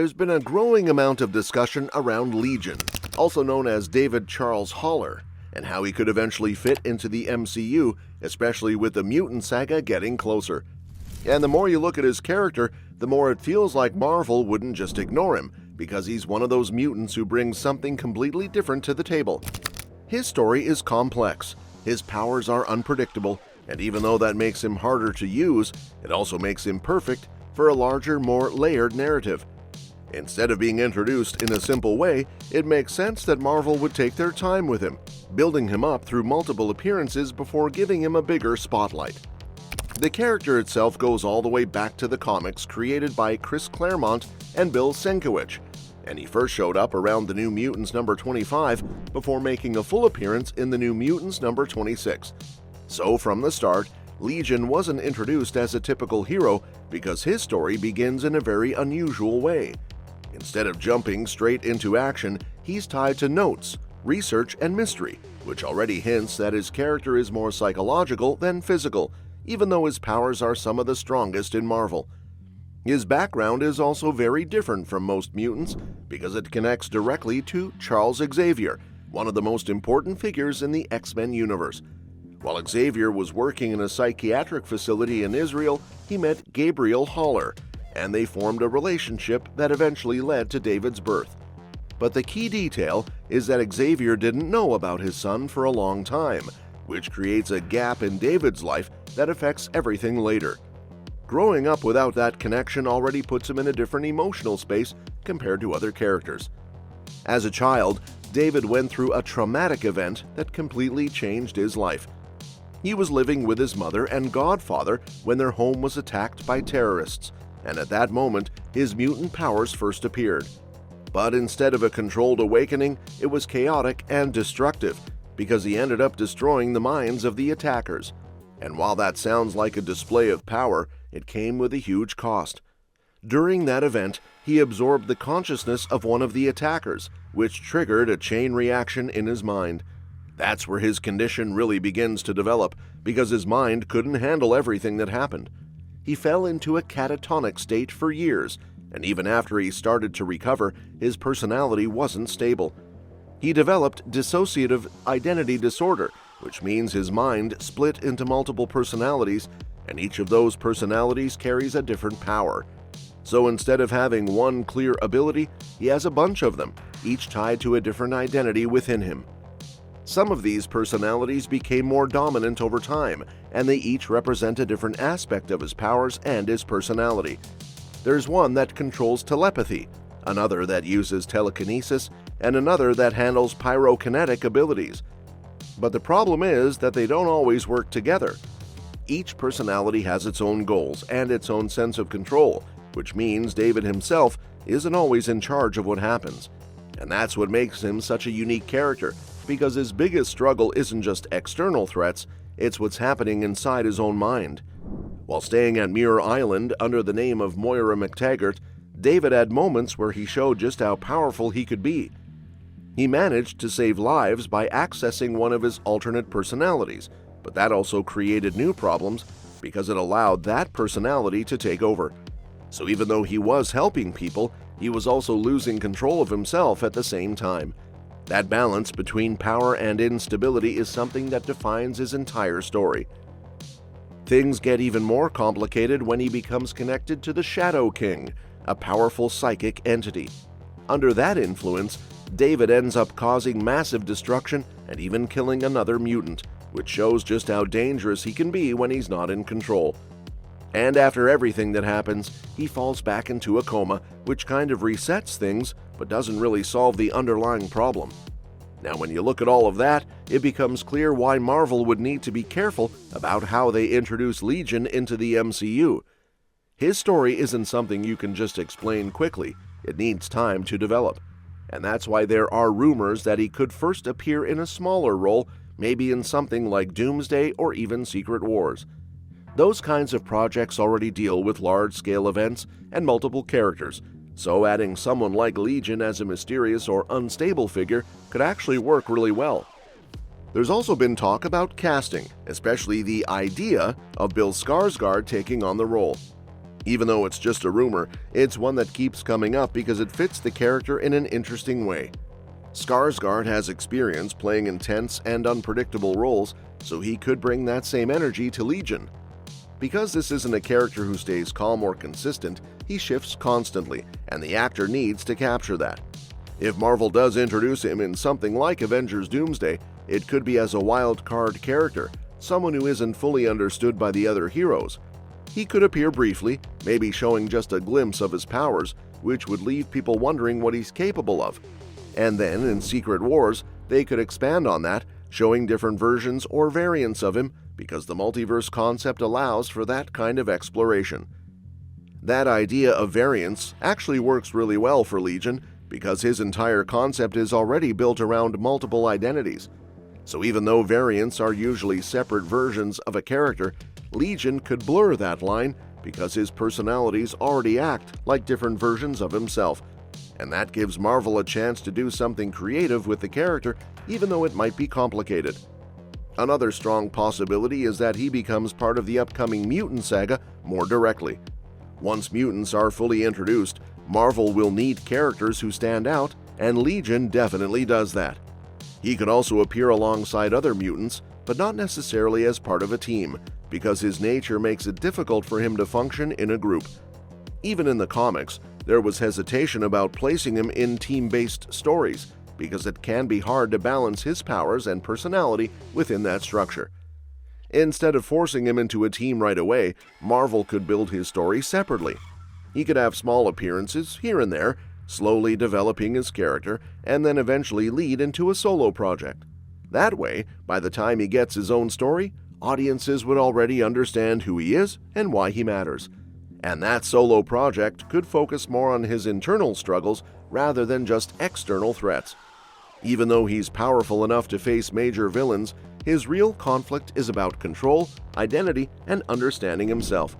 there's been a growing amount of discussion around Legion, also known as David Charles Haller, and how he could eventually fit into the MCU, especially with the mutant saga getting closer. And the more you look at his character, the more it feels like Marvel wouldn't just ignore him, because he's one of those mutants who brings something completely different to the table. His story is complex, his powers are unpredictable, and even though that makes him harder to use, it also makes him perfect for a larger, more layered narrative. Instead of being introduced in a simple way, it makes sense that Marvel would take their time with him, building him up through multiple appearances before giving him a bigger spotlight. The character itself goes all the way back to the comics created by Chris Claremont and Bill Sienkiewicz, and he first showed up around the New Mutants number 25 before making a full appearance in the New Mutants number 26. So from the start, Legion wasn't introduced as a typical hero because his story begins in a very unusual way. Instead of jumping straight into action, he's tied to notes, research, and mystery, which already hints that his character is more psychological than physical, even though his powers are some of the strongest in Marvel. His background is also very different from most mutants because it connects directly to Charles Xavier, one of the most important figures in the X-Men universe. While Xavier was working in a psychiatric facility in Israel, he met Gabriel Haller, and they formed a relationship that eventually led to David's birth. But the key detail is that Xavier didn't know about his son for a long time, which creates a gap in David's life that affects everything later. Growing up without that connection already puts him in a different emotional space compared to other characters. As a child, David went through a traumatic event that completely changed his life. He was living with his mother and godfather when their home was attacked by terrorists, and at that moment, his mutant powers first appeared. But instead of a controlled awakening, it was chaotic and destructive, because he ended up destroying the minds of the attackers. And while that sounds like a display of power, it came with a huge cost. During that event, he absorbed the consciousness of one of the attackers, which triggered a chain reaction in his mind. That's where his condition really begins to develop, because his mind couldn't handle everything that happened. He fell into a catatonic state for years, and even after he started to recover, his personality wasn't stable. He developed dissociative identity disorder, which means his mind split into multiple personalities, and each of those personalities carries a different power. So instead of having one clear ability, he has a bunch of them, each tied to a different identity within him. Some of these personalities became more dominant over time, and they each represent a different aspect of his powers and his personality. There's one that controls telepathy, another that uses telekinesis, and another that handles pyrokinetic abilities. But the problem is that they don't always work together. Each personality has its own goals and its own sense of control, which means David himself isn't always in charge of what happens. And that's what makes him such a unique character, because his biggest struggle isn't just external threats, it's what's happening inside his own mind. While staying at Muir Island under the name of Moira McTaggart, David had moments where he showed just how powerful he could be. He managed to save lives by accessing one of his alternate personalities, but that also created new problems because it allowed that personality to take over. So even though he was helping people, he was also losing control of himself at the same time. That balance between power and instability is something that defines his entire story. Things get even more complicated when he becomes connected to the Shadow King, a powerful psychic entity. Under that influence, David ends up causing massive destruction and even killing another mutant, which shows just how dangerous he can be when he's not in control. And after everything that happens, he falls back into a coma, which kind of resets things, but doesn't really solve the underlying problem. Now, when you look at all of that, it becomes clear why Marvel would need to be careful about how they introduce Legion into the MCU. His story isn't something you can just explain quickly, it needs time to develop. And that's why there are rumors that he could first appear in a smaller role, maybe in something like Doomsday or even Secret Wars. Those kinds of projects already deal with large-scale events and multiple characters, so adding someone like Legion as a mysterious or unstable figure could actually work really well. There's also been talk about casting, especially the idea of Bill Skarsgård taking on the role. Even though it's just a rumor, it's one that keeps coming up because it fits the character in an interesting way. Skarsgård has experience playing intense and unpredictable roles, so he could bring that same energy to Legion. Because this isn't a character who stays calm or consistent, he shifts constantly, and the actor needs to capture that. If Marvel does introduce him in something like Avengers Doomsday, it could be as a wild card character, someone who isn't fully understood by the other heroes. He could appear briefly, maybe showing just a glimpse of his powers, which would leave people wondering what he's capable of. And then, in Secret Wars, they could expand on that, showing different versions or variants of him, because the multiverse concept allows for that kind of exploration. That idea of variants actually works really well for Legion, because his entire concept is already built around multiple identities. So even though variants are usually separate versions of a character, Legion could blur that line because his personalities already act like different versions of himself, and that gives Marvel a chance to do something creative with the character, even though it might be complicated. Another strong possibility is that he becomes part of the upcoming mutant saga more directly. Once mutants are fully introduced, Marvel will need characters who stand out, and Legion definitely does that. He could also appear alongside other mutants, but not necessarily as part of a team, because his nature makes it difficult for him to function in a group. Even in the comics, there was hesitation about placing him in team-based stories, because it can be hard to balance his powers and personality within that structure. Instead of forcing him into a team right away, Marvel could build his story separately. He could have small appearances here and there, slowly developing his character, and then eventually lead into a solo project. That way, by the time he gets his own story, audiences would already understand who he is and why he matters. And that solo project could focus more on his internal struggles rather than just external threats. Even though he's powerful enough to face major villains, his real conflict is about control, identity, and understanding himself.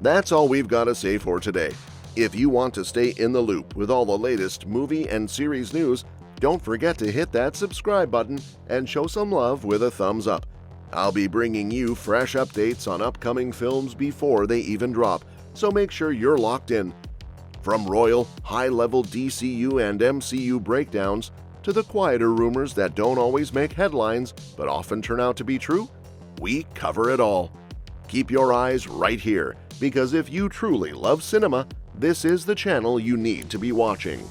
That's all we've got to say for today. If you want to stay in the loop with all the latest movie and series news, don't forget to hit that subscribe button and show some love with a thumbs up. I'll be bringing you fresh updates on upcoming films before they even drop, so make sure you're locked in. From royal, high-level DCU and MCU breakdowns to the quieter rumors that don't always make headlines but often turn out to be true, we cover it all. Keep your eyes right here, because if you truly love cinema, this is the channel you need to be watching.